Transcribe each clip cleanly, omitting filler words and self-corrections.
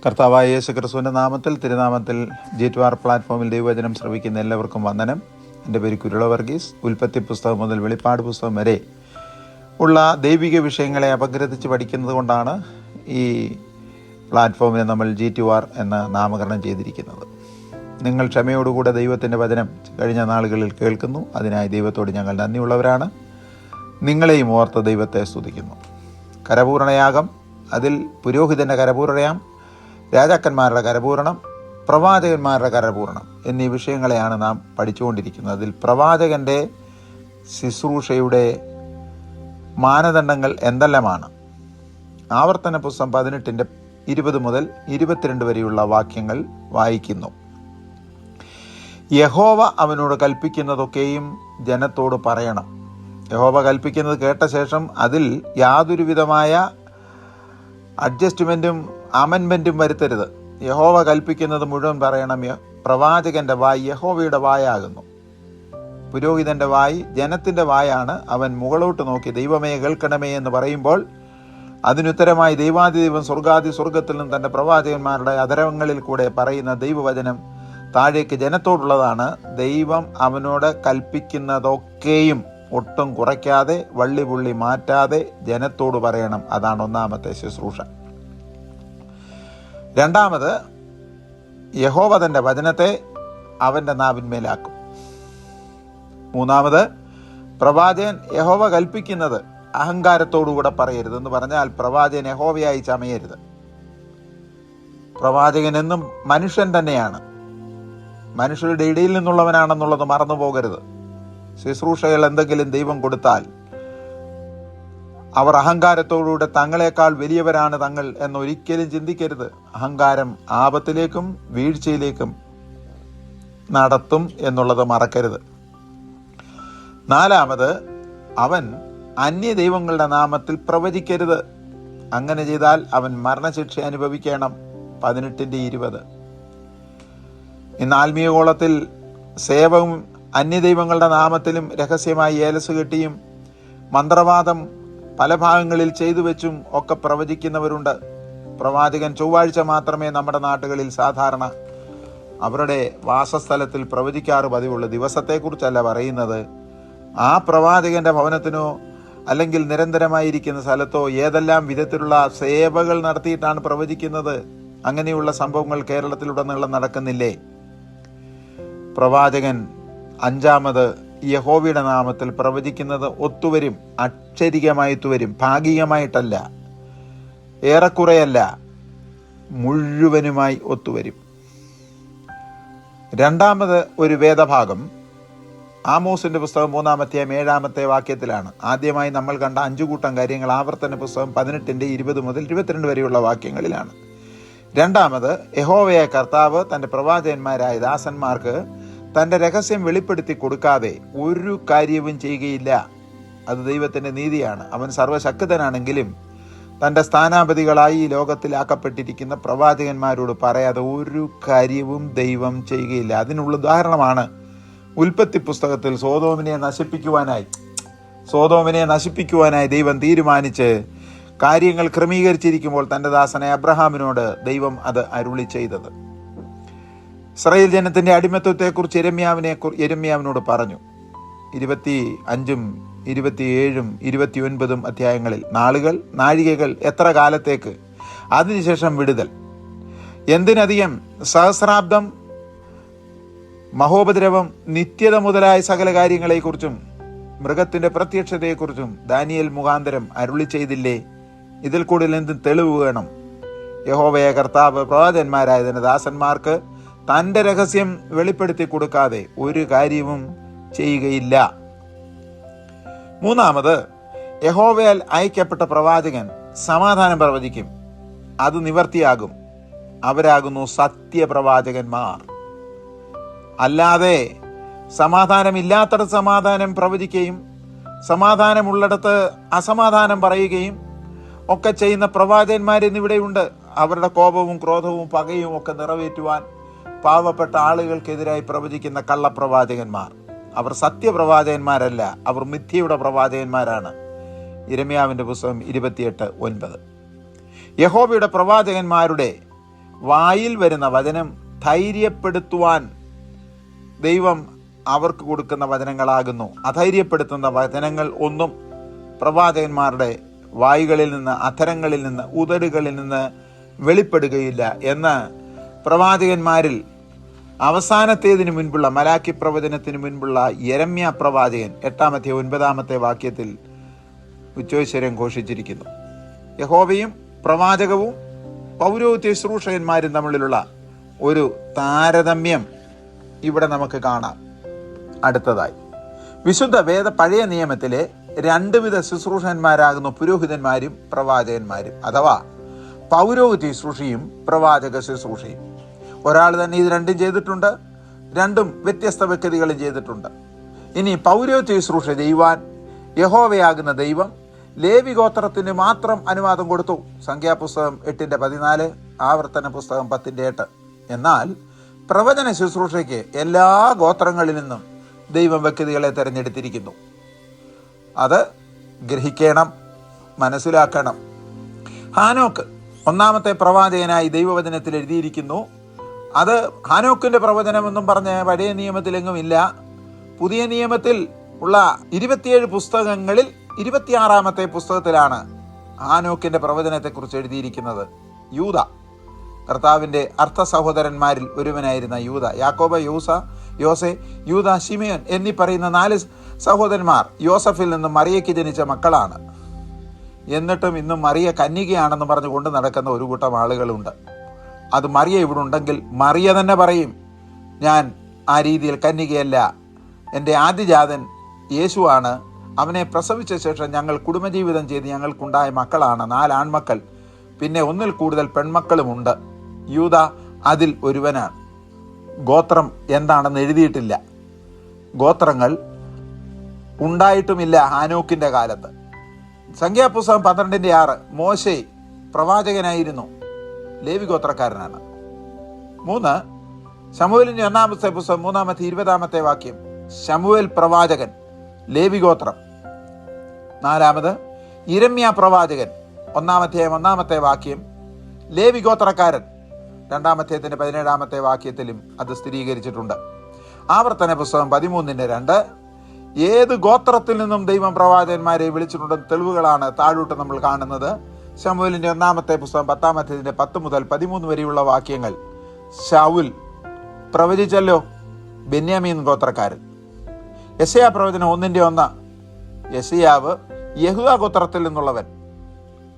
കർത്താവായ യേശു ക്രിസ്തുവിൻ്റെ നാമത്തിൽ തിരുനാമത്തിൽ G2R പ്ലാറ്റ്ഫോമിൽ ദൈവവചനം ശ്രവിക്കുന്ന എല്ലാവർക്കും വന്ദനം. എൻ്റെ പേര് കുരുള വർഗീസ്. ഉൽപ്പത്തി പുസ്തകം മുതൽ വെളിപ്പാട് പുസ്തകം വരെ ഉള്ള ദൈവിക വിഷയങ്ങളെ അപഗ്രഥിച്ച് പഠിക്കുന്നത് കൊണ്ടാണ് ഈ പ്ലാറ്റ്ഫോമിനെ നമ്മൾ G2R എന്ന് നാമകരണം ചെയ്തിരിക്കുന്നത്. നിങ്ങൾ ക്ഷമയോടുകൂടെ ദൈവത്തിൻ്റെ വചനം കഴിഞ്ഞ നാളുകളിൽ കേൾക്കുന്നു. അതിനായി ദൈവത്തോട് ഞങ്ങൾ നന്ദിയുള്ളവരാണ്. നിങ്ങളെയും ഓർത്ത് ദൈവത്തെ സ്തുതിക്കുന്നു. കരപൂരണയാഗം, അതിൽ പുരോഹിതൻ്റെ കരപൂരണയാം, രാജാക്കന്മാരുടെ കരപൂരണം, പ്രവാചകന്മാരുടെ കരപൂരണം എന്നീ വിഷയങ്ങളെയാണ് നാം പഠിച്ചുകൊണ്ടിരിക്കുന്നത്. അതിൽ പ്രവാചകൻ്റെ ശുശ്രൂഷയുടെ മാനദണ്ഡങ്ങൾ എന്തെല്ലാമാണ്? ആവർത്തന പുസ്തകം 18:20 മുതൽ 22 വരെയുള്ള വാക്യങ്ങൾ വായിക്കുന്നു. യഹോവ അവനോട് കൽപ്പിക്കുന്നതൊക്കെയും ജനത്തോട് പറയണം. യഹോവ കൽപ്പിക്കുന്നത് കേട്ട ശേഷം അതിൽ യാതൊരു വിധമായ അഡ്ജസ്റ്റ്മെൻറ്റും അമെൻമെൻറ്റും വരുത്തരുത്. യഹോവ കൽപ്പിക്കുന്നത് മുഴുവൻ പറയണം. പ്രവാചകൻ്റെ വായ് യഹോവയുടെ വായാകുന്നു. പുരോഹിതൻ്റെ വായ് ജനത്തിൻ്റെ വായാണ്. അവൻ മുകളോട്ട് നോക്കി ദൈവമേ കേൾക്കണമേ എന്ന് പറയുമ്പോൾ അതിനുത്തരമായി ദൈവാദിദൈവം സ്വർഗാദി സ്വർഗത്തിൽ നിന്നും തൻ്റെ പ്രവാചകന്മാരുടെ അധരങ്ങളിൽ കൂടെ പറയുന്ന ദൈവവചനം താഴേക്ക് ജനത്തോടുള്ളതാണ്. ദൈവം അവനോട് കൽപ്പിക്കുന്നതൊക്കെയും ഒട്ടും കുറയ്ക്കാതെ വള്ളിപുള്ളി മാറ്റാതെ ജനത്തോട് പറയണം. അതാണ് ഒന്നാമത്തെ ശുശ്രൂഷ. രണ്ടാമത്, യഹോവ തൻ്റെ വചനത്തെ അവൻ്റെ നാവിന്മേലാക്കും. മൂന്നാമത്, പ്രവാചകൻ യഹോവ കൽപ്പിക്കുന്നത് അഹങ്കാരത്തോടുകൂടെ പറയരുത്. എന്ന് പറഞ്ഞാൽ പ്രവാചകൻ യഹോവയായി ചമയരുത്. പ്രവാചകൻ എന്നും മനുഷ്യൻ തന്നെയാണ്, മനുഷ്യരുടെ ഇടയിൽ നിന്നുള്ളവനാണെന്നുള്ളത് മറന്നു പോകരുത്. ശുശ്രൂഷകൾ എന്തെങ്കിലും ദൈവം കൊടുത്താൽ അവർ അഹങ്കാരത്തോടുകൂടെ തങ്ങളെക്കാൾ വലിയവരാണ് തങ്ങൾ എന്നൊരിക്കലും ചിന്തിക്കരുത്. അഹങ്കാരം ആപത്തിലേക്കും വീഴ്ചയിലേക്കും നടത്തും എന്നുള്ളത് മറക്കരുത്. നാലാമത്, അവൻ അന്യ ദൈവങ്ങളുടെ നാമത്തിൽ പ്രവചിക്കരുത്. അങ്ങനെ ചെയ്താൽ അവൻ മരണശിക്ഷ അനുഭവിക്കണം. 18:20. ഇന്ന് ആത്മീയഗോളത്തിൽ സേവവും അന്യദൈവങ്ങളുടെ നാമത്തിലും രഹസ്യമായി ഏലസ് കെട്ടിയും മന്ത്രവാദം പല ഭാഗങ്ങളിൽ ചെയ്തു വെച്ചും ഒക്കെ പ്രവചിക്കുന്നവരുണ്ട്. പ്രവാചകൻ ചൊവ്വാഴ്ച മാത്രമേ നമ്മുടെ നാടുകളിൽ സാധാരണ അവരുടെ വാസസ്ഥലത്തിൽ പ്രവചിക്കാറ് പതിവുള്ളൂ. ദിവസത്തെക്കുറിച്ചല്ല പറയുന്നത്. ആ പ്രവാചകന്റെ ഭവനത്തിനോ അല്ലെങ്കിൽ നിരന്തരമായിരിക്കുന്ന സ്ഥലത്തോ ഏതെല്ലാം വിധത്തിലുള്ള സേവകൾ നടത്തിയിട്ടാണ് പ്രവചിക്കുന്നത്. അങ്ങനെയുള്ള സംഭവങ്ങൾ കേരളത്തിലുടനീളം നടക്കുന്നില്ലേ? പ്രവാചകൻ അഞ്ചാമത് യഹോവയുടെ നാമത്തിൽ പ്രവചിക്കുന്നത് ഒത്തുവരും, അക്ഷരികമായിട്ടുവരും, ഭാഗികമായിട്ടല്ല, ഏറെക്കുറെയല്ല, മുഴുവനുമായി ഒത്തുവരും. രണ്ടാമത് ഒരു വേദഭാഗം ആമോസിന്റെ പുസ്തകം 3-ാമത്തെ വാക്യത്തിലാണ്. ആദ്യമായി നമ്മൾ കണ്ട 5 കൂട്ടം കാര്യങ്ങൾ ആവർത്തന പുസ്തകം 18:20 മുതൽ 22 വരെയുള്ള വാക്യങ്ങളിലാണ്. രണ്ടാമത്, യഹോവയായ കർത്താവ് തൻ്റെ പ്രവാചകന്മാരായ ദാസന്മാർക്ക് തൻ്റെ രഹസ്യം വെളിപ്പെടുത്തി കൊടുക്കാതെ ഒരു കാര്യവും ചെയ്യുകയില്ല. അത് ദൈവത്തിൻ്റെ നീതിയാണ്. അവൻ സർവശക്തനാണെങ്കിലും തൻ്റെ സ്ഥാനാപതികളായി ഈ ലോകത്തിലാക്കപ്പെട്ടിരിക്കുന്ന പ്രവാചകന്മാരോട് പറയാതെ ഒരു കാര്യവും ദൈവം ചെയ്യുകയില്ല. അതിനുള്ള ഉദാഹരണമാണ് ഉൽപ്പത്തി പുസ്തകത്തിൽ സോതോമിനെ നശിപ്പിക്കുവാനായി ദൈവം തീരുമാനിച്ച് കാര്യങ്ങൾ ക്രമീകരിച്ചിരിക്കുമ്പോൾ തൻ്റെ ദാസനെ അബ്രഹാമിനോട് ദൈവം അത് അരുളി ചെയ്തത്. ഇസ്രായേൽ ജനത്തിൻ്റെ അടിമത്വത്തെക്കുറിച്ച് യെരമ്യാവിനോട് പറഞ്ഞു. 25, 27, 29 അധ്യായങ്ങളിൽ നാളുകൾ, നാഴികകൾ, എത്ര കാലത്തേക്ക്, അതിനുശേഷം വിടുതൽ, എന്തിനധികം, സഹസ്രാബ്ദം, മഹോപദ്രവം, നിത്യത മുതലായ സകല കാര്യങ്ങളെക്കുറിച്ചും മൃഗത്തിൻ്റെ പ്രത്യക്ഷതയെക്കുറിച്ചും ദാനിയേൽ മുഖാന്തരം അരുളി ചെയ്തില്ലേ? ഇതിൽ കൂടുതൽ എന്തും തെളിവ് വേണം? യഹോവയായ കർത്താവ് പ്രവാചകന്മാരായ തന്റെ ദാസന്മാർക്ക് തൻ്റെ രഹസ്യം വെളിപ്പെടുത്തി കൊടുക്കാതെ ഒരു കാര്യവും ചെയ്യുകയില്ല. മൂന്നാമത്, യഹോവയാൽ അയക്കപ്പെട്ട പ്രവാചകൻ സമാധാനം പ്രവചിക്കും. അത് നിവർത്തിയാകും. അവരാകുന്നു സത്യപ്രവാചകന്മാർ. അല്ലാതെ സമാധാനമില്ലാത്തടത്ത് സമാധാനം പ്രവചിക്കുകയും സമാധാനമുള്ളിടത്ത് അസമാധാനം പറയുകയും ഒക്കെ ചെയ്യുന്ന പ്രവാചകന്മാരെന്നിവിടെയുണ്ട്. അവരുടെ കോപവും ക്രോധവും പകയും ഒക്കെ നിറവേറ്റുവാൻ പാവപ്പെട്ട ആളുകൾക്കെതിരായി പ്രവചിക്കുന്ന കള്ളപ്രവാചകന്മാർ. അവർ സത്യപ്രവാചകന്മാരല്ല, അവർ മിഥ്യയുടെ പ്രവാചകന്മാരാണ്. യിരെമ്യാവിൻ്റെ പുസ്തകം 28:9. യഹോവയുടെ പ്രവാചകന്മാരുടെ വായിൽ വരുന്ന വചനം ധൈര്യപ്പെടുത്തുവാൻ ദൈവം അവർക്ക് കൊടുക്കുന്ന വചനങ്ങളാകുന്നു. അധൈര്യപ്പെടുത്തുന്ന വചനങ്ങൾ ഒന്നും പ്രവാചകന്മാരുടെ വായുകളിൽ നിന്ന്, അധരങ്ങളിൽ നിന്ന്, ഉദടുകളിൽ നിന്ന് വെളിപ്പെടുകയില്ല എന്ന് പ്രവാചകന്മാരിൽ അവസാനത്തേതിന് മുൻപുള്ള മലാക്കി പ്രവചനത്തിന് മുൻപുള്ള യെരമ്യാ പ്രവാചകൻ 8-9 വാക്യത്തിൽ ഉച്ചൈശ്വര്യം ഘോഷിച്ചിരിക്കുന്നു. യഹോവയും പ്രവാചകവും പൗരോഹിത്യ ശുശ്രൂഷകന്മാരും തമ്മിലുള്ള ഒരു താരതമ്യം ഇവിടെ നമുക്ക് കാണാം. അടുത്തതായി, വിശുദ്ധ വേദ പഴയ നിയമത്തിലെ 2 വിധ ശുശ്രൂഷകന്മാരാകുന്നു പുരോഹിതന്മാരും പ്രവാചകന്മാരും, അഥവാ പൗരോഹിത്യ ശുശ്രൂഷയും പ്രവാചക ശുശ്രൂഷയും. ഒരാൾ തന്നെ ഇത് രണ്ടും ചെയ്തിട്ടുണ്ട്, രണ്ടും വ്യത്യസ്ത വ്യക്തികളും ചെയ്തിട്ടുണ്ട്. ഇനി പൗരോഹിത്യ ശുശ്രൂഷ ചെയ്യുവാൻ യഹോവയാകുന്ന ദൈവം ലേവി ഗോത്രത്തിന് മാത്രം അനുവാദം കൊടുത്തു. സംഖ്യാപുസ്തകം 8:14, ആവർത്തന പുസ്തകം 10:8. എന്നാൽ പ്രവചന ശുശ്രൂഷയ്ക്ക് എല്ലാ ഗോത്രങ്ങളിൽ നിന്നും ദൈവം വ്യക്തികളെ തിരഞ്ഞെടുത്തിരിക്കുന്നു. അത് ഗ്രഹിക്കണം, മനസ്സിലാക്കണം. ഹാനോക്ക് 1-ാമത്തെ പ്രവാചകനായി ദൈവവചനത്തിൽ എഴുതിയിരിക്കുന്നു. അത് ഹാനോക്കിൻ്റെ പ്രവചനമെന്നും പറഞ്ഞ് പഴയ നിയമത്തിലെങ്ങും ഇല്ല. പുതിയ നിയമത്തിൽ ഉള്ള 27 പുസ്തകങ്ങളിൽ 26-ാമത്തെ പുസ്തകത്തിലാണ് ഹാനോക്കിൻ്റെ പ്രവചനത്തെക്കുറിച്ച് എഴുതിയിരിക്കുന്നത്. യൂദ, കർത്താവിൻ്റെ അർത്ഥ സഹോദരന്മാരിൽ ഒരുവനായിരുന്ന യൂദ, യാക്കോബ്, യോസെ, യൂദ, ശിമയോൻ എന്നീ പറയുന്ന 4 സഹോദരന്മാർ യോസഫിൽ നിന്നും മറിയയ്ക്ക് ജനിച്ച മക്കളാണ്. എന്നിട്ടും ഇന്നും മറിയ കന്യകയാണെന്ന് പറഞ്ഞു കൊണ്ട് നടക്കുന്ന ഒരു കൂട്ടം ആളുകളുണ്ട്. അത് മറിയ ഇവിടെ ഉണ്ടെങ്കിൽ മറിയ തന്നെ പറയും, ഞാൻ ആ രീതിയിൽ കന്യകയല്ല, എൻ്റെ ആദ്യജാതൻ യേശുവാണ്, അവനെ പ്രസവിച്ച ശേഷം ഞങ്ങൾ കുടുംബജീവിതം ചെയ്ത് ഞങ്ങൾക്കുണ്ടായ മക്കളാണ്, 4 ആൺമക്കൾ, പിന്നെ 1-ൽ കൂടുതൽ പെൺമക്കളുമുണ്ട്. യൂദ അതിൽ ഒരുവനാണ്. ഗോത്രം എന്താണെന്ന് എഴുതിയിട്ടില്ല. ഗോത്രങ്ങൾ ഉണ്ടായിട്ടുമില്ല ഹാനോക്കിൻ്റെ കാലത്ത്. സംഖ്യാപുസ്തകം 12:6, മോശെ പ്രവാചകനായിരുന്നു, ലേവി ഗോത്രക്കാരനാണ്. 3 ശമൂവേലിൻ്റെ 1-ാമത്തെ പുസ്തകം 3-20 വാക്യം, ശമൂവേൽ പ്രവാചകൻ, ലേവി ഗോത്രം. 4 യിരെമ്യാ പ്രവാചകൻ, 1-ാമത്തെ വാക്യം, ലേവി ഗോത്രക്കാരൻ. 2-ാമത്തെ 17 വാക്യത്തിലും അത് സ്ഥിരീകരിച്ചിട്ടുണ്ട്. ആവർത്തന പുസ്തകം 13:2 ഏത് ഗോത്രത്തിൽ നിന്നും ദൈവം പ്രവാചകന്മാരെ വിളിച്ചിട്ടുണ്ടെന്ന് തെളിവുകളാണ് താഴോട്ട് നമ്മൾ കാണുന്നത്. ശമൂവേലിൻ്റെ 1-ാമത്തെ പുസ്തകം 10-ാമത്തേതിൻ്റെ 10 മുതൽ 13 വരെയുള്ള വാക്യങ്ങൾ, ശൗൽ പ്രവചിച്ചല്ലോ, ബെന്യാമീൻ ഗോത്രക്കാരൻ. യെശയ്യാ പ്രവചനം 1:1, യെശയ്യാവ് യഹൂദ ഗോത്രത്തിൽ നിന്നുള്ളവൻ.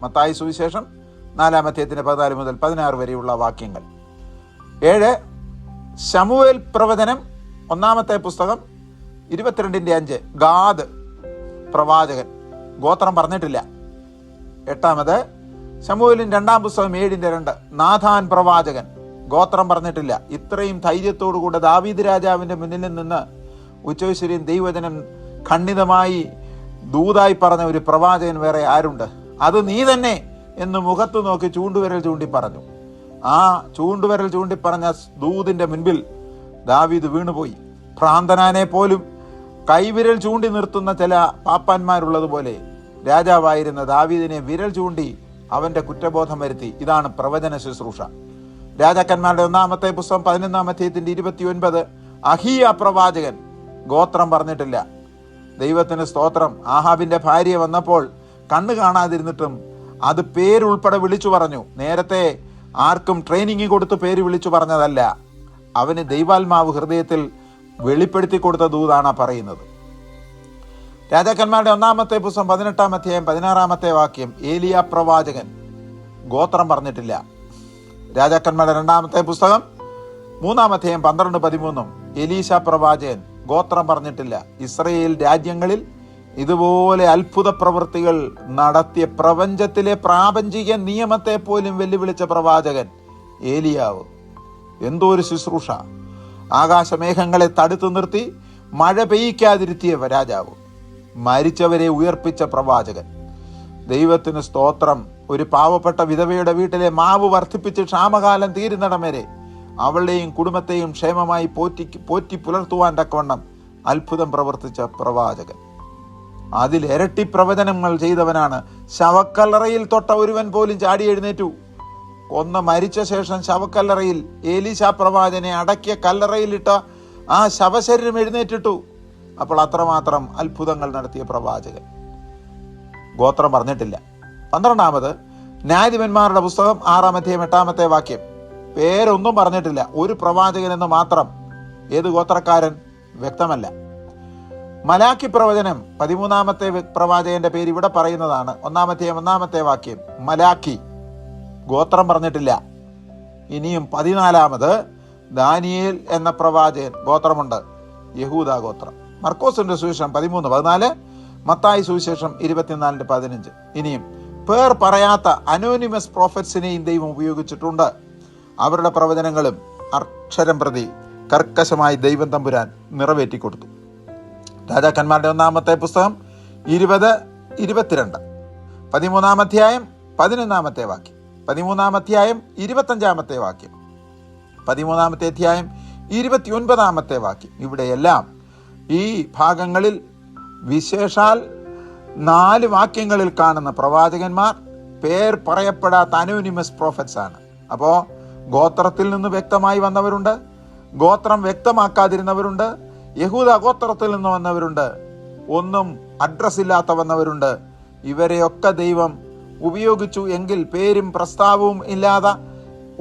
മത്തായി സുവിശേഷം 4-ാമത്തേതിൻ്റെ 14 മുതൽ 16 വരെയുള്ള വാക്യങ്ങൾ. 7 ശമൂവേൽ പ്രവചനം 1-ാമത്തെ പുസ്തകം 22:5, ഗാദ് പ്രവാചകൻ, ഗോത്രം പറഞ്ഞിട്ടില്ല. 8 ശമൂവേലിൻ 2-ാം പുസ്തകം 7:2, നാഥാൻ പ്രവാചകൻ, ഗോത്രം പറഞ്ഞിട്ടില്ല. ഇത്രയും ധൈര്യത്തോടു കൂടെ ദാവീദ് രാജാവിൻ്റെ മുന്നിൽ നിന്ന് ഉച്ചൈശ്വര്യം ദൈവവചനം ഖണ്ഡിതമായി ദൂതായി പറഞ്ഞ ഒരു പ്രവാചകൻ വേറെ ആരുണ്ട്? അത് നീ തന്നെ എന്ന് മുഖത്ത് നോക്കി ചൂണ്ടുവിരൽ ചൂണ്ടി പറഞ്ഞു. ആ ചൂണ്ടുവിരൽ ചൂണ്ടി പറഞ്ഞ ദൂതിൻ്റെ മുൻപിൽ ദാവീദ് വീണുപോയി. ഭ്രാന്തനാനെ പോലും കൈവിരൽ ചൂണ്ടി നിർത്തുന്ന ചില പാപ്പാന്മാരുള്ളതുപോലെ രാജാവായിരുന്ന ദാവീദിനെ വിരൽ ചൂണ്ടി അവൻ്റെ കുറ്റബോധം വരുത്തി. ഇതാണ് പ്രവചന ശുശ്രൂഷ. രാജാക്കന്മാരുടെ 1-ാമത്തെ പുസ്തകം 11-ാമത്തേതിൻ്റെ 29, അഹിയ പ്രവാചകൻ, ഗോത്രം പറഞ്ഞിട്ടില്ല. ദൈവത്തിന് സ്തോത്രം. ആഹാബിൻ്റെ ഭാര്യ വന്നപ്പോൾ കണ്ണ് കാണാതിരുന്നിട്ടും അത് പേരുൾപ്പെടെ വിളിച്ചു പറഞ്ഞു. നേരത്തെ ആർക്കും ട്രെയിനിങ് കൊടുത്ത് പേര് വിളിച്ചു പറഞ്ഞതല്ല, അവന് ദൈവാത്മാവ് ഹൃദയത്തിൽ വെളിപ്പെടുത്തി കൊടുത്ത ദൂതാണ് പറയുന്നത്. രാജാക്കന്മാരുടെ 1-ാമത്തെ പുസ്തകം 18-ാം അധ്യായം 16-ാമത്തെ വാക്യം, ഏലിയ പ്രവാചകൻ, ഗോത്രം പറഞ്ഞിട്ടില്ല. രാജാക്കന്മാരുടെ 2-ാമത്തെ പുസ്തകം 3-ാം അധ്യായം 12-13, എലീശ പ്രവാചകൻ, ഗോത്രം പറഞ്ഞിട്ടില്ല. ഇസ്രയേൽ രാജ്യങ്ങളിൽ ഇതുപോലെ അത്ഭുത പ്രവൃത്തികൾ നടത്തിയ പ്രപഞ്ചത്തിലെ പ്രാപഞ്ചിക നിയമത്തെ പോലും വെല്ലുവിളിച്ച പ്രവാചകൻ ഏലിയാവ്. എന്തോ ഒരു ശുശ്രൂഷ! ആകാശമേഘങ്ങളെ തടുത്തു നിർത്തി മഴ പെയ്യിക്കാതിരുത്തിയ രാജാവ്, മരിച്ചവരെ ഉയർപ്പിച്ച പ്രവാചകൻ. ദൈവത്തിന് സ്തോത്രം. ഒരു പാവപ്പെട്ട വിധവയുടെ വീട്ടിലെ മാവ് വർദ്ധിപ്പിച്ച് ക്ഷാമകാലം തീരുന്നിടം വരെ അവളുടെയും കുടുംബത്തെയും ക്ഷേമമായി പോറ്റി പുലർത്തുവാൻ തക്കവണ്ണം അത്ഭുതം പ്രവർത്തിച്ച പ്രവാചകൻ. അതിൽ ഇരട്ടി പ്രവചനങ്ങൾ ചെയ്തവനാണ്. ശവക്കല്ലറയിൽ തൊട്ട ഒരുവൻ പോലും ചാടി എഴുന്നേറ്റു. കൊന്ന് മരിച്ച ശേഷം ശവക്കല്ലറയിൽ ഏലീശാ പ്രവാചകനെ അടക്കിയ കല്ലറയിലിട്ട ആ ശവശരീരം എഴുന്നേറ്റിട്ടു. അപ്പോൾ അത്രമാത്രം അത്ഭുതങ്ങൾ നടത്തിയ പ്രവാചകൻ. ഗോത്രം പറഞ്ഞിട്ടില്ല. 12 ന്യായാധിപന്മാരുടെ പുസ്തകം 6-8 പേരൊന്നും പറഞ്ഞിട്ടില്ല. ഒരു പ്രവാചകൻ എന്ന് മാത്രം. ഏത് ഗോത്രക്കാരൻ വ്യക്തമല്ല. മലാക്കി പ്രവചനം 13 പ്രവാചകന്റെ പേര് ഇവിടെ പറയുന്നതാണ്. 1 മലാക്കി. ഗോത്രം പറഞ്ഞിട്ടില്ല. ഇനിയും 14 ദാനിയേൽ എന്ന പ്രവാചകൻ, ഗോത്രമുണ്ട്, യഹൂദ ഗോത്രം. മർക്കോസിന്റെ സുവിശേഷം 13-14, മത്തായി സുവിശേഷം 24-15. ഇനിയും പേർ പറയാത്ത അനോണിമസ് പ്രോഫറ്റ്സിനെയും ദൈവം ഉപയോഗിച്ചിട്ടുണ്ട്. അവരുടെ പ്രവചനങ്ങളും അക്ഷരം പ്രതി കർക്കശമായി ദൈവം തമ്പുരാൻ നിറവേറ്റിക്കൊടുത്തു. രാജാക്കന്മാരുടെ 1 പുസ്തകം 20-22, 13 അധ്യായം 11 വാക്യം, 13 അധ്യായം 25 വാക്യം, 13 അധ്യായം 29 വാക്യം. ഇവിടെയെല്ലാം ഈ ഭാഗങ്ങളിൽ വിശേഷാൽ 4 വാക്യങ്ങളിൽ കാണുന്ന പ്രവാചകന്മാർ പേർ പറയപ്പെടാത്ത അനോണിമസ് പ്രോഫറ്റ്സ് ആണ്. അപ്പോൾ ഗോത്രത്തിൽ നിന്ന് വ്യക്തമായി വന്നവരുണ്ട്, ഗോത്രം വ്യക്തമാക്കാതിരുന്നവരുണ്ട്, യഹൂദ ഗോത്രത്തിൽ നിന്ന് വന്നവരുണ്ട്, ഒന്നും അഡ്രസ് ഇല്ലാത്ത വന്നവരുണ്ട്. ഇവരെയൊക്കെ ദൈവം ഉപയോഗിച്ചു എങ്കിൽ പേരും പ്രസ്താവവും ഇല്ലാതെ,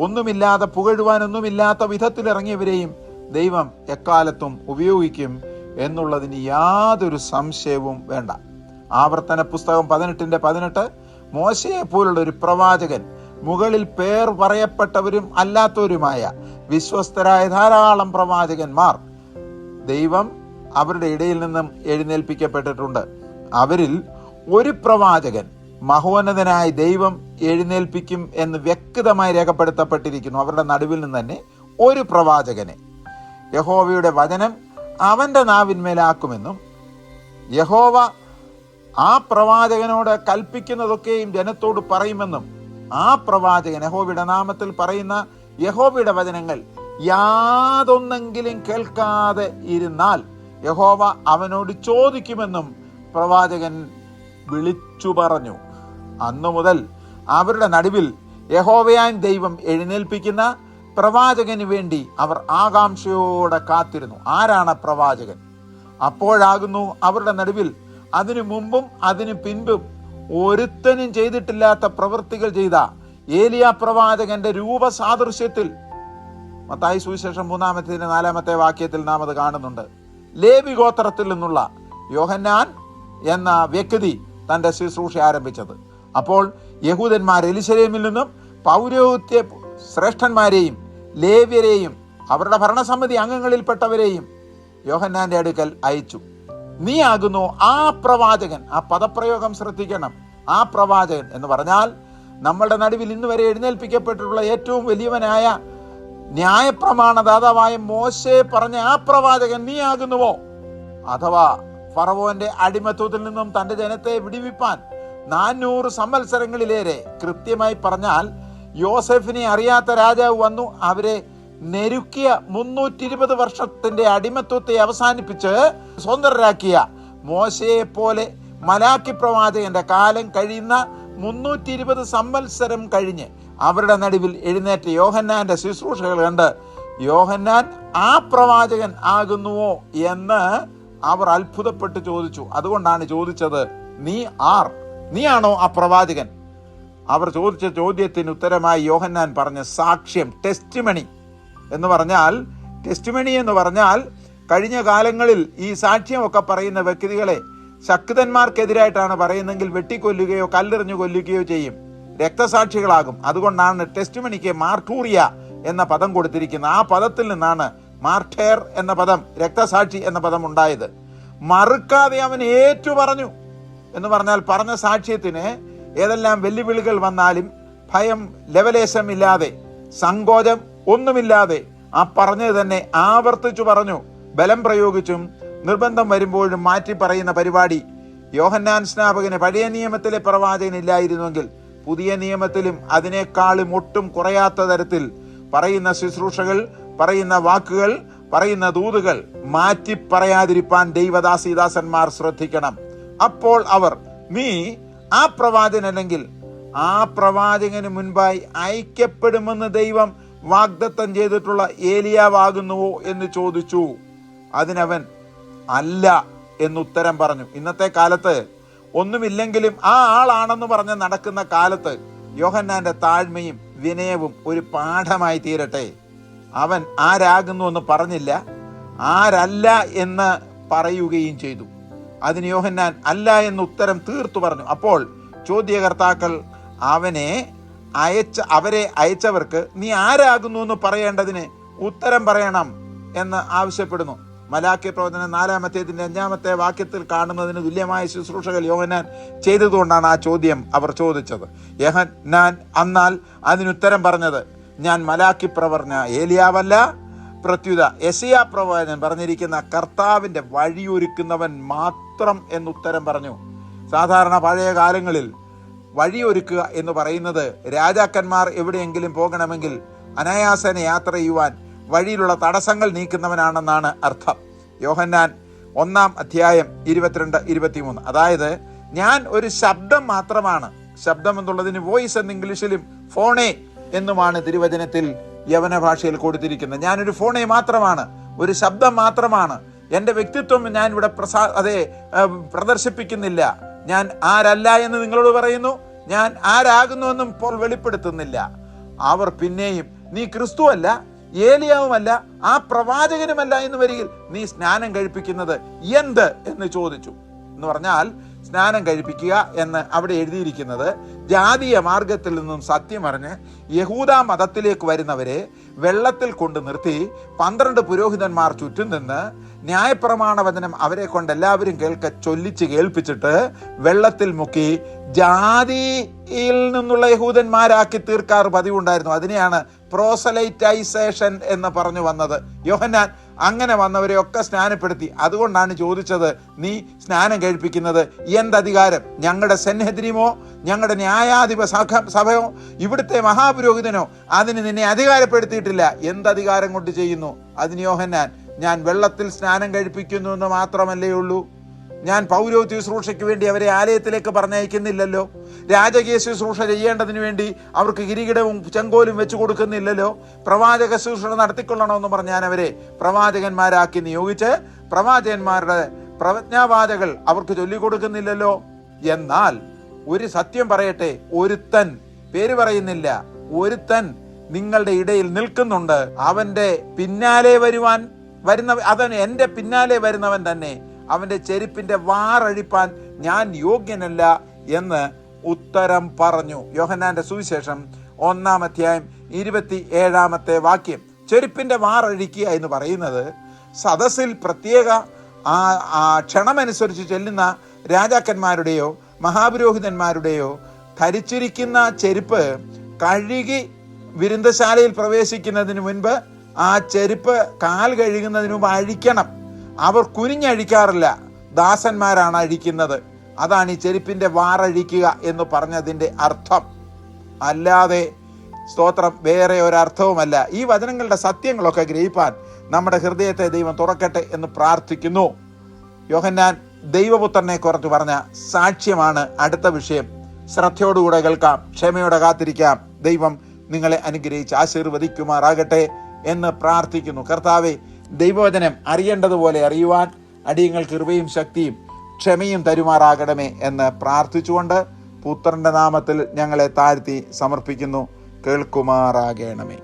ഒന്നുമില്ലാതെ, പുകഴുവാനൊന്നുമില്ലാത്ത വിധത്തിൽ ഇറങ്ങിയവരെയും ദൈവം എക്കാലത്തും ഉപയോഗിക്കും എന്നുള്ളതിന് യാതൊരു സംശയവും വേണ്ട. ആവർത്തന പുസ്തകം 18-18 മോശയെ പോലുള്ള ഒരു പ്രവാചകൻ, മുകളിൽ പേർ പറയപ്പെട്ടവരും അല്ലാത്തവരുമായ വിശ്വസ്തരായ ധാരാളം പ്രവാചകന്മാർ ദൈവം അവരുടെ ഇടയിൽ നിന്നും എഴുന്നേൽപ്പിക്കപ്പെട്ടിട്ടുണ്ട്. അവരിൽ ഒരു പ്രവാചകൻ മഹോന്നതനായി ദൈവം എഴുന്നേൽപ്പിക്കും എന്ന് വ്യക്തമായി രേഖപ്പെടുത്തപ്പെട്ടിരിക്കുന്നു. അവരുടെ നടുവിൽ നിന്ന് തന്നെ ഒരു പ്രവാചകനെ യഹോവയുടെ വചനം അവൻ്റെ നാവിന്മേലാക്കുമെന്നും യഹോവ ആ പ്രവാചകനോട് കൽപ്പിക്കുന്നതൊക്കെയും ജനത്തോട് പറയുമെന്നും ആ പ്രവാചകൻ യഹോവയുടെ നാമത്തിൽ പറയുന്ന യഹോവയുടെ വചനങ്ങൾ യാതൊന്നെങ്കിലും കേൾക്കാതെ ഇരുന്നാൽ യഹോവ അവനോട് ചോദിക്കുമെന്നും പ്രവാചകൻ വിളിച്ചു പറഞ്ഞു. അന്നു മുതൽ അവരുടെ നടുവിൽ യഹോവയാൻ ദൈവം എഴുന്നേൽപ്പിക്കുന്ന പ്രവാചകന് വേണ്ടി അവർ ആകാംക്ഷയോടെ കാത്തിരുന്നു. ആരാണ് പ്രവാചകൻ? അപ്പോഴാകുന്നു അവരുടെ നടുവിൽ അതിനു മുമ്പും അതിനു പിൻപും ഒരുത്തനും ചെയ്തിട്ടില്ലാത്ത പ്രവൃത്തികൾ ചെയ്ത ഏലിയാ പ്രവാചകന്റെ രൂപസാദൃശ്യത്തിൽ മത്തായി സുവിശേഷം 3-4 വാക്യത്തിൽ നാം അത് കാണുന്നുണ്ട്. ലേവി ഗോത്രത്തിൽ നിന്നുള്ള യോഹന്നാൻ എന്ന വ്യക്തി തൻ്റെ ശുശ്രൂഷ ആരംഭിച്ചത്. അപ്പോൾ യഹൂദന്മാർ യെരൂശലേമിൽ നിന്നും പൗരോഹിത്യ ശ്രേഷ്ഠന്മാരെയും ലേവ്യരെയും അവരുടെ ഭരണസമിതി അംഗങ്ങളിൽപ്പെട്ടവരെയും യോഹന്നാന്റെ അടുക്കൽ അയച്ചു. നീ ആകുന്നു ആ പ്രവാചകൻ. ആ പദപ്രയോഗം ശ്രദ്ധിക്കണം. ആ പ്രവാചകൻ എന്ന് പറഞ്ഞാൽ നമ്മളുടെ നടുവിൽ ഇന്ന് വരെ എഴുന്നേൽപ്പിക്കപ്പെട്ടിട്ടുള്ള ഏറ്റവും വലിയവനായ ന്യായപ്രമാണദാതാവായ മോശെ പറഞ്ഞ ആ പ്രവാചകൻ നീ ആകുന്നുവോ? അഥവാ ഫറവോന്റെ അടിമത്വത്തിൽ നിന്നും തന്റെ ജനത്തെ വിടുവിപ്പാൻ 400 സംവത്സരങ്ങളിലേറെ, കൃത്യമായി പറഞ്ഞാൽ യോസെഫിനെ അറിയാത്ത രാജാവ് വന്നു അവരെ നെരുക്കിയ 320 വർഷത്തിന്റെ അടിമത്വത്തെ അവസാനിപ്പിച്ച് സ്വതന്ത്രരാക്കിയ മോശയെ പോലെ മലാക്കി പ്രവാചകന്റെ കാലം കഴിയുന്ന 320 സംവത്സരം കഴിഞ്ഞ് അവരുടെ നടുവിൽ എഴുന്നേറ്റ യോഹന്നാന്റെ ശുശ്രൂഷകൾ കണ്ട് യോഹന്നാൻ ആ പ്രവാചകൻ ആകുന്നുവോ എന്ന് അവർ അത്ഭുതപ്പെട്ട് ചോദിച്ചു. അതുകൊണ്ടാണ് ചോദിച്ചത്, നീയാണോ ആ പ്രവാചകൻ? അവർ ചോദിച്ച ചോദ്യത്തിന് ഉത്തരമായി യോഹന്നാൻ പറഞ്ഞ സാക്ഷ്യം, ടെസ്റ്റിമണി എന്ന് പറഞ്ഞാൽ കഴിഞ്ഞ കാലങ്ങളിൽ ഈ സാക്ഷ്യമൊക്കെ പറയുന്ന വ്യക്തികളെ ശക്തന്മാർക്കെതിരായിട്ടാണ് പറയുന്നെങ്കിൽ വെട്ടിക്കൊല്ലുകയോ കല്ലെറിഞ്ഞു കൊല്ലുകയോ ചെയ്യും, രക്തസാക്ഷികളാകും. അതുകൊണ്ടാണ് ടെസ്റ്റിമണിക്ക് മാർട്ടൂറിയ എന്ന പദം കൊടുത്തിരിക്കുന്നത്. ആ പദത്തിൽ നിന്നാണ് മാർട്ടേർ എന്ന പദം, രക്തസാക്ഷി എന്ന പദം ഉണ്ടായത്. മറുക്കാതെ അവൻ ഏറ്റു പറഞ്ഞു എന്ന് പറഞ്ഞാൽ പറഞ്ഞ സാക്ഷ്യത്തിന് ഏതെല്ലാം വെല്ലുവിളികൾ വന്നാലും ഭയം, ലവലേശമില്ലാതെ, സങ്കോചം ഒന്നുമില്ലാതെ ആ പറഞ്ഞത് തന്നെ ആവർത്തിച്ചു പറഞ്ഞു. ബലം പ്രയോഗിച്ചും നിർബന്ധം വരുമ്പോഴും മാറ്റി പറയുന്ന പരിപാടി യോഹന്നാൻ സ്നാപകന് പഴയ നിയമത്തിലെ പ്രവാചകനില്ലായിരുന്നുവെങ്കിൽ പുതിയ നിയമത്തിലും അതിനേക്കാളും ഒട്ടും കുറയാത്ത തരത്തിൽ പറയുന്ന ശുശ്രൂഷകൾ, പറയുന്ന വാക്കുകൾ, പറയുന്ന ദൂതുകൾ മാറ്റി പറയാതിരിപ്പാൻ ദൈവദാസീദാസന്മാർ ശ്രദ്ധിക്കണം. അപ്പോൾ അവർ നീ ആ പ്രവാചകൻ അല്ലെങ്കിൽ ആ പ്രവാചകന് മുൻപായി അയക്കപ്പെടുമെന്ന് ദൈവം വാഗ്ദത്തം ചെയ്തിട്ടുള്ള ഏലിയാവാകുന്നുവോ എന്ന് ചോദിച്ചു. അതിനവൻ അല്ല എന്നുത്തരം പറഞ്ഞു. ഇന്നത്തെ കാലത്ത് ഒന്നുമില്ലെങ്കിലും ആ ആളാണെന്ന് പറഞ്ഞ് നടക്കുന്ന കാലത്ത് യോഹന്നാന്റെ താഴ്മയും വിനയവും ഒരു പാഠമായി തീരട്ടെ. അവൻ ആരാകുന്നു എന്ന് പറഞ്ഞില്ല, ആരല്ല എന്ന് പറയുകയും ചെയ്തു. അതിന് യോഹന്നാൻ അല്ല എന്ന് ഉത്തരം തീർത്തു പറഞ്ഞു. അപ്പോൾ ചോദ്യകർത്താക്കൾ അവരെ അയച്ചവർക്ക് നീ ആരാകുന്നു എന്ന് പറയേണ്ടതിന് ഉത്തരം പറയണം എന്ന് ആവശ്യപ്പെടുന്നു. മലാക്കി പ്രവചനം 4-ാമത്തെ വാക്യത്തിൽ കാണുന്നതിന് തുല്യമായ ശുശ്രൂഷകൾ യോഹന്നാൻ ചെയ്തതുകൊണ്ടാണ് ആ ചോദ്യം അവർ ചോദിച്ചത്. യോഹന്നാൻ എന്നാൽ അതിനുത്തരം പറഞ്ഞത്, ഞാൻ മലാക്കി പ്രവചന ഏലിയാവല്ല, പ്രത്യുത യെശയ്യാ പ്രവാചകൻ പറഞ്ഞിരിക്കുന്ന കർത്താവിന്റെ വഴിയൊരുക്കുന്നവൻ മാത്രം എന്നുത്തരം പറഞ്ഞു. സാധാരണ പഴയ കാലങ്ങളിൽ വഴിയൊരുക്കുക എന്ന് പറയുന്നത് രാജാക്കന്മാർ എവിടെയെങ്കിലും പോകണമെങ്കിൽ അനായാസേന യാത്ര ചെയ്യുവാൻ വഴിയിലുള്ള തടസ്സങ്ങൾ നീക്കുന്നവനാണെന്നാണ് അർത്ഥം. യോഹന്നാൻ 1:22-23. അതായത് ഞാൻ ഒരു ശബ്ദം മാത്രമാണ്. ശബ്ദം എന്നുള്ളതിന് വോയിസ് എന്ന് ഇംഗ്ലീഷിലും ഫോണേ എന്നുമാണ് തിരുവചനത്തിൽ യവന ഭാഷയിൽ കൊടുത്തിരിക്കുന്നത്. ഞാനൊരു ഫോണേ മാത്രമാണ്, ഒരു ശബ്ദം മാത്രമാണ്. എൻ്റെ വ്യക്തിത്വം ഞാൻ ഇവിടെ പ്രദർശിപ്പിക്കുന്നില്ല. ഞാൻ ആരല്ല എന്ന് നിങ്ങളോട് പറയുന്നു, ഞാൻ ആരാകുന്നുവെന്നും ഇപ്പോൾ വെളിപ്പെടുത്തുന്നില്ല. അവർ പിന്നെയും നീ ക്രിസ്തുവല്ല, ഏലിയാവുമല്ല, ആ പ്രവാചകനുമല്ല എന്ന് വരികിൽ നീ സ്നാനം കഴിപ്പിക്കുന്നത് എന്ത് എന്ന് ചോദിച്ചു. എന്ന് പറഞ്ഞാൽ സ്നാനം കഴിപ്പിക്കുക എന്ന് അവിടെ എഴുതിയിരിക്കുന്നത് ജാതീയ മാർഗത്തിൽ നിന്നും സത്യമറിഞ്ഞ് യഹൂദ മതത്തിലേക്ക് വരുന്നവരെ വെള്ളത്തിൽ കൊണ്ട് നിർത്തി 12 പുരോഹിതന്മാർ ചുറ്റും നിന്ന് ന്യായപ്രമാണ വചനം അവരെ കൊണ്ട് എല്ലാവരും ചൊല്ലിച്ച് കേൾപ്പിച്ചിട്ട് വെള്ളത്തിൽ മുക്കി ജാതിയിൽ നിന്നുള്ള യഹൂദന്മാരാക്കി തീർക്കാറ് പതിവുണ്ടായിരുന്നു. അതിനെയാണ് പ്രോസലൈറ്റൈസേഷൻ എന്ന് പറഞ്ഞു വന്നത്. യോഹന്നാൻ അങ്ങനെ വന്നവരെയൊക്കെ സ്നാനപ്പെടുത്തി. അതുകൊണ്ടാണ് ചോദിച്ചത്, സ്നാനം കഴിപ്പിക്കുന്നത് എന്തധികാരം? ഞങ്ങളുടെ സെന്നഹദ്രീമോ ഞങ്ങളുടെ ന്യായാധിപ സഭയോ ഇവിടുത്തെ മഹാപുരോഹിതനോ അതിന് നിന്നെ അധികാരപ്പെടുത്തിയിട്ടില്ല. എന്തധികാരം കൊണ്ട് ചെയ്യുന്നു? അതിന് യോഹന്നാൻ, ഞാൻ വെള്ളത്തിൽ സ്നാനം കഴിപ്പിക്കുന്നു എന്ന് മാത്രമല്ലേ ഉള്ളൂ. ഞാൻ പൗരോഹിത്യ ശുശ്രൂഷയ്ക്ക് വേണ്ടി അവരെ ആലയത്തിലേക്ക് പറഞ്ഞയക്കുന്നില്ലല്ലോ. രാജകീയ ശുശ്രൂഷ ചെയ്യേണ്ടതിന് വേണ്ടി അവർക്ക് കിരീടവും ചെങ്കോലും വെച്ചു കൊടുക്കുന്നില്ലല്ലോ. പ്രവാചക ശുശ്രൂഷ നടത്തിക്കൊള്ളണമെന്ന് പറഞ്ഞ് ഞാൻ അവരെ പ്രവാചകന്മാരാക്കി നിയോഗിച്ച് പ്രവാചകന്മാരുടെ പ്രവജ്ഞാവാചകൾ അവർക്ക് ചൊല്ലിക്കൊടുക്കുന്നില്ലല്ലോ. എന്നാൽ ഒരു സത്യം പറയട്ടെ, ഒരുത്തൻ, പേര് പറയുന്നില്ല, ഒരുത്തൻ നിങ്ങളുടെ ഇടയിൽ നിൽക്കുന്നുണ്ട്. അവന്റെ പിന്നാലെ അവൻ എൻ്റെ പിന്നാലെ വരുന്നവൻ തന്നെ, അവന്റെ ചെരുപ്പിന്റെ വാറഴിപ്പാൻ ഞാൻ യോഗ്യനല്ല എന്ന് ഉത്തരം പറഞ്ഞു. യോഹന്നാന്റെ സുവിശേഷം 1:27 ചെരുപ്പിന്റെ വാറഴിക്കുക എന്ന് പറയുന്നത് സദസ്സിൽ പ്രത്യേക ക്ഷണമനുസരിച്ച് ചെല്ലുന്ന രാജാക്കന്മാരുടെയോ മഹാപുരോഹിതന്മാരുടെയോ ധരിച്ചിരിക്കുന്ന ചെരുപ്പ് കഴുകി വിരുന്നശാലയിൽ പ്രവേശിക്കുന്നതിന് മുൻപ് ആ ചെരുപ്പ് കാൽ കഴുകുന്നതിന് മുമ്പ് അഴിക്കണം. അവർ കുനിഞ്ഞഴിക്കാറില്ല, ദാസന്മാരാണ് അഴിക്കുന്നത്. അതാണ് ഈ ചെരുപ്പിന്റെ വാറഴിക്കുക എന്ന് പറഞ്ഞതിൻ്റെ അർത്ഥം. അല്ലാതെ സ്തോത്രം വേറെ ഒരർത്ഥവുമല്ല. ഈ വചനങ്ങളുടെ സത്യങ്ങളൊക്കെ ഗ്രഹിപ്പാൻ നമ്മുടെ ഹൃദയത്തെ ദൈവം തുറക്കട്ടെ എന്ന് പ്രാർത്ഥിക്കുന്നു. യോഹന്നാൻ ദൈവപുത്രനെ കുറിച്ച് പറഞ്ഞ സാക്ഷ്യമാണ് അടുത്ത വിഷയം. ശ്രദ്ധയോടുകൂടെ കേൾക്കാം, ക്ഷമയോടെ കാത്തിരിക്കാം. ദൈവം നിങ്ങളെ അനുഗ്രഹിച്ച് ആശീർവദിക്കുമാറാകട്ടെ എന്ന് പ്രാർത്ഥിക്കുന്നു. കർത്താവേ, ദൈവവചനം അറിയേണ്ടതുപോലെ അറിയുവാൻ അടിയങ്ങൾ കൃപയും ശക്തിയും ക്ഷമയും തരുമാറാകണമേ എന്ന് പ്രാർത്ഥിച്ചുകൊണ്ട് പുത്രന്റെ നാമത്തിൽ ഞങ്ങളെ താഴ്ത്തി സമർപ്പിക്കുന്നു. കേൾക്കുമാറാകണമേ.